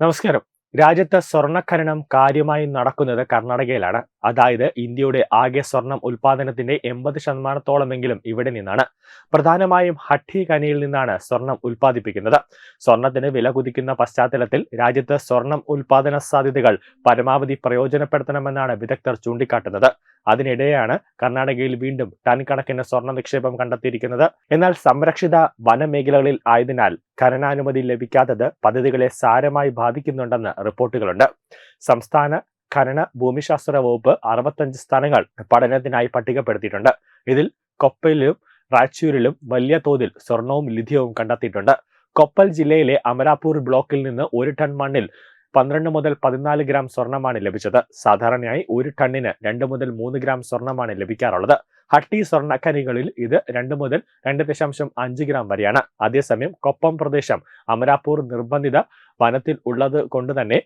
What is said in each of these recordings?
നമസ്കാരം. രാജ്യത്ത് സ്വർണ്ണഖനനം കാര്യമായി നടക്കുന്നത് കർണാടകയിലാണ്. അതായത് ഇന്ത്യയുടെ ആകെ സ്വർണം ഉൽപാദനത്തിന്റെ 80% ഇവിടെ നിന്നാണ്. പ്രധാനമായും ഹട്ടി ഖനിയിൽ നിന്നാണ് സ്വർണം ഉൽപ്പാദിപ്പിക്കുന്നത്. സ്വർണത്തിന് വില കുതിക്കുന്ന പശ്ചാത്തലത്തിൽ രാജ്യത്ത് സ്വർണം ഉൽപാദന സാധ്യതകൾ പരമാവധി പ്രയോജനപ്പെടുത്തണമെന്നാണ് വിദഗ്ധർ ചൂണ്ടിക്കാട്ടുന്നത്. അതിനിടെയാണ് കർണാടകയിൽ വീണ്ടും ടൺ കണക്കിന് സ്വർണ്ണ നിക്ഷേപം കണ്ടെത്തിയിരിക്കുന്നത്. എന്നാൽ സംരക്ഷിത വനമേഖലകളിൽ ആയതിനാൽ ഖനനാനുമതി ലഭിക്കാത്തത് പദ്ധതികളെ സാരമായി ബാധിക്കുന്നുണ്ടെന്ന് റിപ്പോർട്ടുകളുണ്ട്. സംസ്ഥാന ഖനന ഭൂമിശാസ്ത്ര വകുപ്പ് 65 സ്ഥലങ്ങൾ പഠനത്തിനായി പട്ടികപ്പെടുത്തിയിട്ടുണ്ട്. ഇതിൽ കൊപ്പയിലും റായ്ചൂരിലും വലിയ തോതിൽ സ്വർണവും ലിഥിയവും കണ്ടെത്തിയിട്ടുണ്ട്. കൊപ്പൽ ജില്ലയിലെ അമരാപൂർ ബ്ലോക്കിൽ നിന്ന് 1 ടൺ മണ്ണിൽ 12 മുതൽ 14 ഗ്രാം സ്വർണമാണ് ലഭിച്ചത്. സാധാരണയായി 1 ടണ്ണിന് 2 മുതൽ 3 ഗ്രാം സ്വർണമാണ് ലഭിക്കാറുള്ളത്. ഹട്ടി സ്വർണ്ണഖനികളിൽ ഇത് 2 മുതൽ 2.5 ഗ്രാം വരെയാണ്. അതേസമയം കൊപ്പം പ്രദേശം അമരാപൂർ നിർബന്ധിത വനത്തിൽ ഉള്ളത് കൊണ്ട് തന്നെ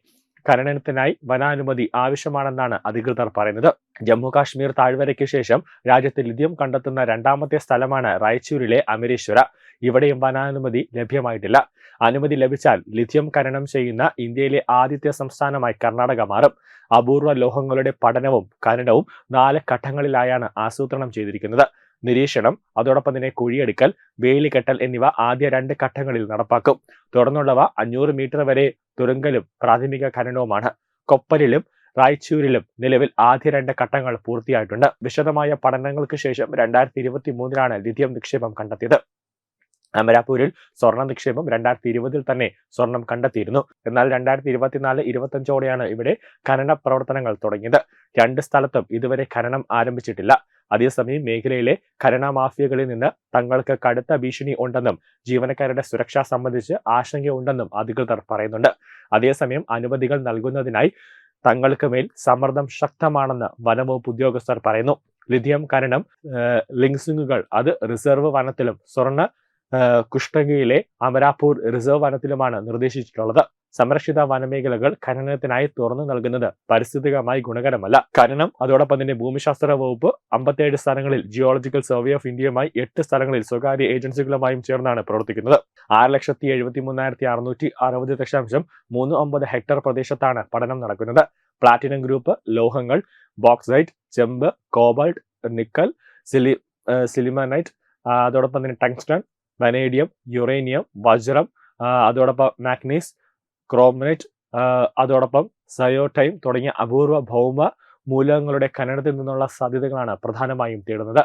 ഖനനത്തിനായി വനാനുമതി ആവശ്യമാണെന്നാണ് അധികൃതർ പറയുന്നത്. ജമ്മു കാശ്മീർ താഴ്വരയ്ക്ക് ശേഷം രാജ്യത്ത് ലിഥിയം കണ്ടെത്തുന്ന രണ്ടാമത്തെ സ്ഥലമാണ് റായ്ചൂരിലെ അമരേശ്വര. ഇവിടെയും വനാനുമതി ലഭ്യമായിട്ടില്ല. അനുമതി ലഭിച്ചാൽ ലിഥിയം ഖനനം ചെയ്യുന്ന ഇന്ത്യയിലെ ആദ്യത്തെ സംസ്ഥാനമായി കർണാടക മാറും. അപൂർവ ലോഹങ്ങളുടെ പഠനവും ഖനനവും 4 ഘട്ടങ്ങളിലായാണ് ആസൂത്രണം ചെയ്തിരിക്കുന്നത്. നിരീക്ഷണം, അതോടൊപ്പം തന്നെ കുഴിയെടുക്കൽ, വേലികെട്ടൽ എന്നിവ ആദ്യ 2 ഘട്ടങ്ങളിൽ നടപ്പാക്കും. തുടർന്നുള്ളവ 500 മീറ്റർ വരെ തുരങ്കലും പ്രാഥമിക ഖനനവുമാണ്. കൊപ്പലിലും റായ്ചൂരിലും നിലവിൽ ആദ്യ 2 ഘട്ടങ്ങൾ പൂർത്തിയായിട്ടുണ്ട്. വിശദമായ പഠനങ്ങൾക്ക് ശേഷം 2023 ലിഥിയം നിക്ഷേപം കണ്ടെത്തിയത്. അമരാപൂരിൽ സ്വർണ്ണ നിക്ഷേപം 2020 തന്നെ സ്വർണം കണ്ടെത്തിയിരുന്നു. എന്നാൽ 2024-25 ഇവിടെ ഖനന പ്രവർത്തനങ്ങൾ തുടങ്ങിയത്. 2 സ്ഥലത്തും ഇതുവരെ ഖനനം ആരംഭിച്ചിട്ടില്ല. അതേസമയം മേഖലയിലെ ഖനന മാഫിയകളിൽ നിന്ന് തങ്ങൾക്ക് കടുത്ത ഭീഷണി ഉണ്ടെന്നും ജീവനക്കാരുടെ സുരക്ഷ സംബന്ധിച്ച് ആശങ്കയുണ്ടെന്നും അധികൃതർ പറയുന്നുണ്ട്. അതേസമയം അനുമതികൾ നൽകുന്നതിനായി തങ്ങൾക്ക് മേൽ സമ്മർദ്ദം ശക്തമാണെന്ന് വനംവകുപ്പ് ഉദ്യോഗസ്ഥർ പറയുന്നു. ലിഥിയം ഖനനം ലിങ്സുങ്ങുകൾ അത് റിസർവ് വനത്തിലും സ്വർണ്ണ കുഷ്ടകിയിലെ അമരാപൂർ റിസർവ് വനത്തിലുമാണ് നിർദ്ദേശിച്ചിട്ടുള്ളത്. സംരക്ഷിത വനമേഖലകൾ ഖനനത്തിനായി തുറന്നു നൽകുന്നത് പാരിസ്ഥിതികമായി ഗുണകരമല്ല. ഖനനം, അതോടൊപ്പം തന്നെ ഭൂമിശാസ്ത്ര വകുപ്പ് 57 സ്ഥലങ്ങളിൽ, ജിയോളജിക്കൽ സർവേ ഓഫ് ഇന്ത്യയുമായി 8 സ്ഥലങ്ങളിൽ സ്വകാര്യ ഏജൻസികളുമായും ചേർന്നാണ് പ്രവർത്തിക്കുന്നത്. 6,73,660.39 ഹെക്ടർ പ്രദേശത്താണ് പഠനം നടക്കുന്നത്. പ്ലാറ്റിനം ഗ്രൂപ്പ് ലോഹങ്ങൾ, ബോക്സൈറ്റ്, ചെമ്പ്, കോബാൾട്ട്, നിക്കൽ, സിലിമനൈറ്റ്, അതോടൊപ്പം തന്നെ ടങ്സ്റ്റൺ, വനേഡിയം, യുറേനിയം, വജ്രം, അതോടൊപ്പം മാഗ്നീസ്, ക്രോമനൈറ്റ്, അതോടൊപ്പം സയോടൈം തുടങ്ങിയ അപൂർവ ഭൗമ മൂലകങ്ങളുടെ ഖനനത്തിൽ നിന്നുള്ള സാധ്യതകളാണ് പ്രധാനമായും തേടുന്നത്.